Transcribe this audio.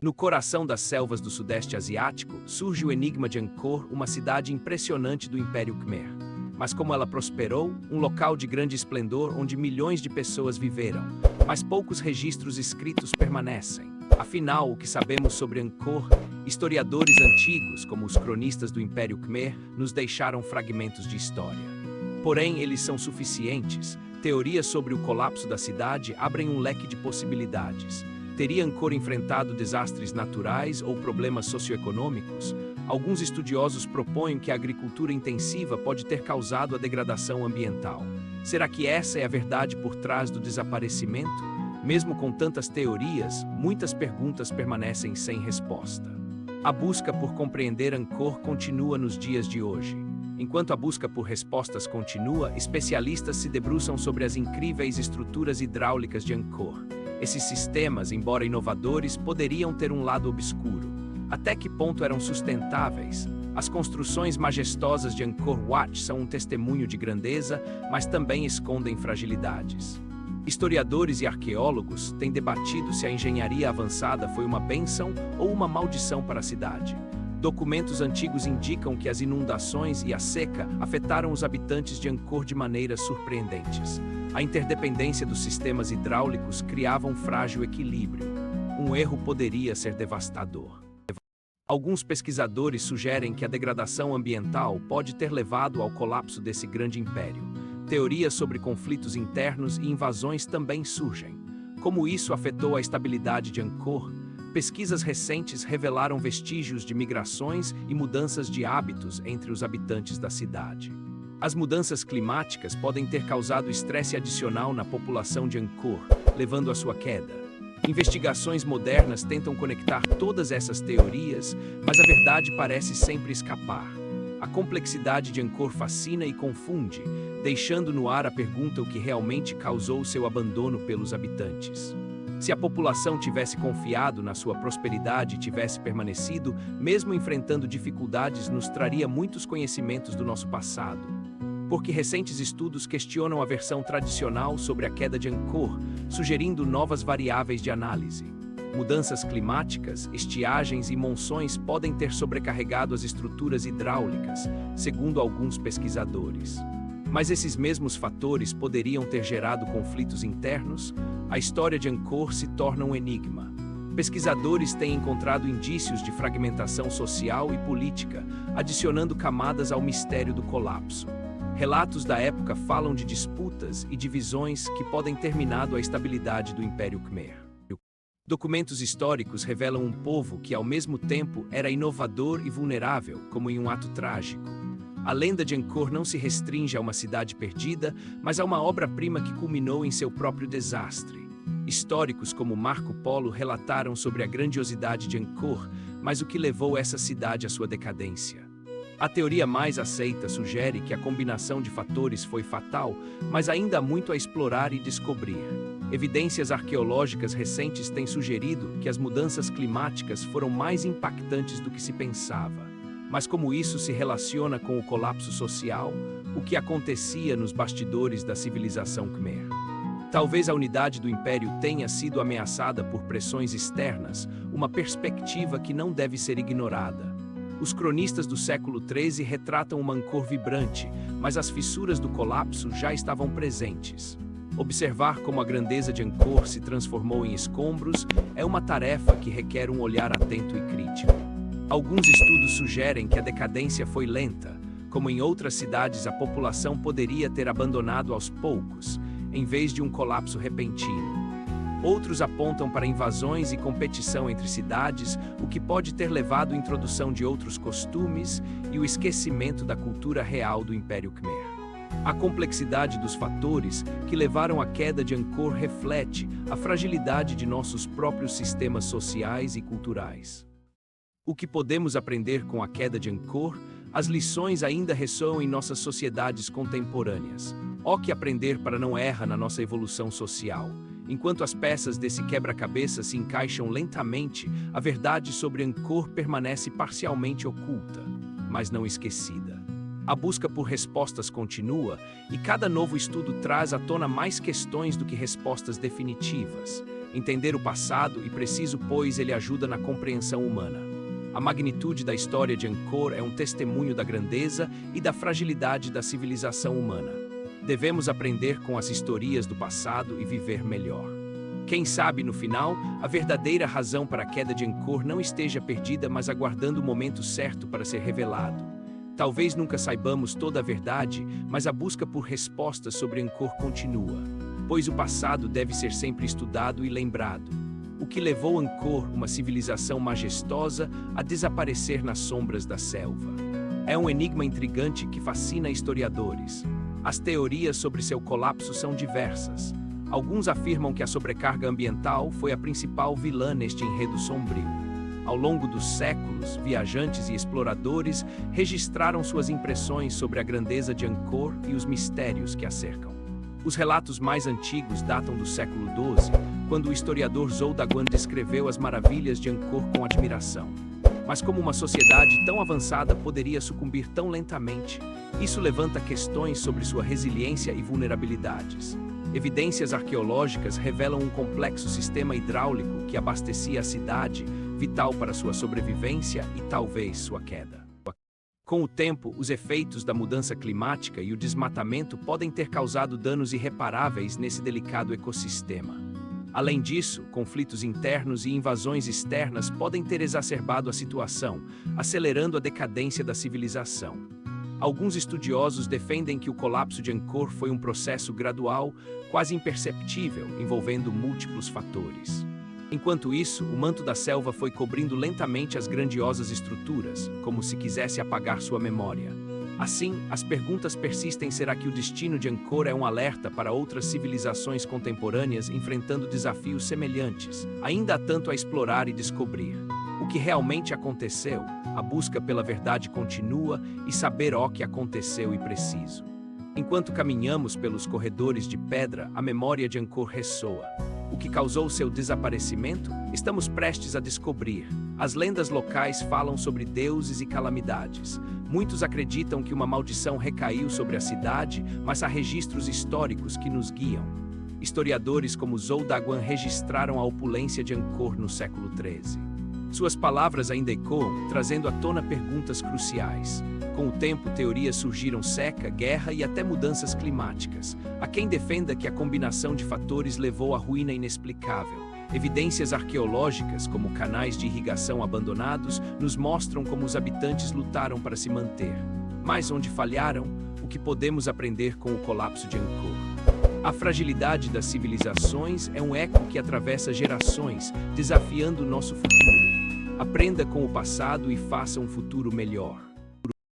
No coração das selvas do Sudeste Asiático, surge o enigma de Angkor, uma cidade impressionante do Império Khmer. Mas como ela prosperou, um local de grande esplendor onde milhões de pessoas viveram, mas poucos registros escritos permanecem. Afinal, o que sabemos sobre Angkor, historiadores antigos, como os cronistas do Império Khmer, nos deixaram fragmentos de história. Porém, eles são suficientes. Teorias sobre o colapso da cidade abrem um leque de possibilidades. Teria Angkor enfrentado desastres naturais ou problemas socioeconômicos? Alguns estudiosos propõem que a agricultura intensiva pode ter causado a degradação ambiental. Será que essa é a verdade por trás do desaparecimento? Mesmo com tantas teorias, muitas perguntas permanecem sem resposta. A busca por compreender Angkor continua nos dias de hoje. Enquanto a busca por respostas continua, especialistas se debruçam sobre as incríveis estruturas hidráulicas de Angkor. Esses sistemas, embora inovadores, poderiam ter um lado obscuro. Até que ponto eram sustentáveis? As construções majestosas de Angkor Wat são um testemunho de grandeza, mas também escondem fragilidades. Historiadores e arqueólogos têm debatido se a engenharia avançada foi uma bênção ou uma maldição para a cidade. Documentos antigos indicam que as inundações e a seca afetaram os habitantes de Angkor de maneiras surpreendentes. A interdependência dos sistemas hidráulicos criava um frágil equilíbrio. Um erro poderia ser devastador. Alguns pesquisadores sugerem que a degradação ambiental pode ter levado ao colapso desse grande império. Teorias sobre conflitos internos e invasões também surgem. Como isso afetou a estabilidade de Angkor? Pesquisas recentes revelaram vestígios de migrações e mudanças de hábitos entre os habitantes da cidade. As mudanças climáticas podem ter causado estresse adicional na população de Angkor, levando à sua queda. Investigações modernas tentam conectar todas essas teorias, mas a verdade parece sempre escapar. A complexidade de Angkor fascina e confunde, deixando no ar a pergunta o que realmente causou seu abandono pelos habitantes. Se a população tivesse confiado na sua prosperidade e tivesse permanecido, mesmo enfrentando dificuldades, nos traria muitos conhecimentos do nosso passado. Porque recentes estudos questionam a versão tradicional sobre a queda de Angkor, sugerindo novas variáveis de análise. Mudanças climáticas, estiagens e monções podem ter sobrecarregado as estruturas hidráulicas, segundo alguns pesquisadores. Mas esses mesmos fatores poderiam ter gerado conflitos internos? A história de Angkor se torna um enigma. Pesquisadores têm encontrado indícios de fragmentação social e política, adicionando camadas ao mistério do colapso. Relatos da época falam de disputas e divisões que podem ter minado a estabilidade do Império Khmer. Documentos históricos revelam um povo que, ao mesmo tempo, era inovador e vulnerável, como em um ato trágico. A lenda de Angkor não se restringe a uma cidade perdida, mas a uma obra-prima que culminou em seu próprio desastre. Históricos como Marco Polo relataram sobre a grandiosidade de Angkor, mas o que levou essa cidade à sua decadência. A teoria mais aceita sugere que a combinação de fatores foi fatal, mas ainda há muito a explorar e descobrir. Evidências arqueológicas recentes têm sugerido que as mudanças climáticas foram mais impactantes do que se pensava. Mas como isso se relaciona com o colapso social? O que acontecia nos bastidores da civilização Khmer? Talvez a unidade do império tenha sido ameaçada por pressões externas, uma perspectiva que não deve ser ignorada. Os cronistas do século XIII retratam uma Angkor vibrante, mas as fissuras do colapso já estavam presentes. Observar como a grandeza de Angkor se transformou em escombros é uma tarefa que requer um olhar atento e crítico. Alguns estudos sugerem que a decadência foi lenta, como em outras cidades a população poderia ter abandonado aos poucos, em vez de um colapso repentino. Outros apontam para invasões e competição entre cidades, o que pode ter levado à introdução de outros costumes e o esquecimento da cultura real do Império Khmer. A complexidade dos fatores que levaram à queda de Angkor reflete a fragilidade de nossos próprios sistemas sociais e culturais. O que podemos aprender com a queda de Angkor? As lições ainda ressoam em nossas sociedades contemporâneas. Há que aprender para não errar na nossa evolução social. Enquanto as peças desse quebra-cabeça se encaixam lentamente, a verdade sobre Angkor permanece parcialmente oculta, mas não esquecida. A busca por respostas continua, e cada novo estudo traz à tona mais questões do que respostas definitivas. Entender o passado é preciso, pois ele ajuda na compreensão humana. A magnitude da história de Angkor é um testemunho da grandeza e da fragilidade da civilização humana. Devemos aprender com as historias do passado e viver melhor. Quem sabe, no final, a verdadeira razão para a queda de Angkor não esteja perdida, mas aguardando o momento certo para ser revelado. Talvez nunca saibamos toda a verdade, mas a busca por respostas sobre Angkor continua, pois o passado deve ser sempre estudado e lembrado. O que levou Angkor, uma civilização majestosa, a desaparecer nas sombras da selva? É um enigma intrigante que fascina historiadores. As teorias sobre seu colapso são diversas. Alguns afirmam que a sobrecarga ambiental foi a principal vilã neste enredo sombrio. Ao longo dos séculos, viajantes e exploradores registraram suas impressões sobre a grandeza de Angkor e os mistérios que a cercam. Os relatos mais antigos datam do século XII, quando o historiador Zhou Daguan descreveu as maravilhas de Angkor com admiração. Mas como uma sociedade tão avançada poderia sucumbir tão lentamente? Isso levanta questões sobre sua resiliência e vulnerabilidades. Evidências arqueológicas revelam um complexo sistema hidráulico que abastecia a cidade, vital para sua sobrevivência e talvez sua queda. Com o tempo, os efeitos da mudança climática e o desmatamento podem ter causado danos irreparáveis nesse delicado ecossistema. Além disso, conflitos internos e invasões externas podem ter exacerbado a situação, acelerando a decadência da civilização. Alguns estudiosos defendem que o colapso de Angkor foi um processo gradual, quase imperceptível, envolvendo múltiplos fatores. Enquanto isso, o manto da selva foi cobrindo lentamente as grandiosas estruturas, como se quisesse apagar sua memória. Assim, as perguntas persistem: será que o destino de Angkor é um alerta para outras civilizações contemporâneas enfrentando desafios semelhantes? Ainda há tanto a explorar e descobrir. O que realmente aconteceu? A busca pela verdade continua e saber o que aconteceu é preciso. Enquanto caminhamos pelos corredores de pedra, a memória de Angkor ressoa. O que causou seu desaparecimento? Estamos prestes a descobrir. As lendas locais falam sobre deuses e calamidades. Muitos acreditam que uma maldição recaiu sobre a cidade, mas há registros históricos que nos guiam. Historiadores como Zhou Daguan registraram a opulência de Angkor no século XIII. Suas palavras ainda ecoam, trazendo à tona perguntas cruciais. Com o tempo, teorias surgiram: seca, guerra e até mudanças climáticas. Há quem defenda que a combinação de fatores levou à ruína inexplicável. Evidências arqueológicas, como canais de irrigação abandonados, nos mostram como os habitantes lutaram para se manter. Mas onde falharam? O que podemos aprender com o colapso de Angkor? A fragilidade das civilizações é um eco que atravessa gerações, desafiando o nosso futuro. Aprenda com o passado e faça um futuro melhor.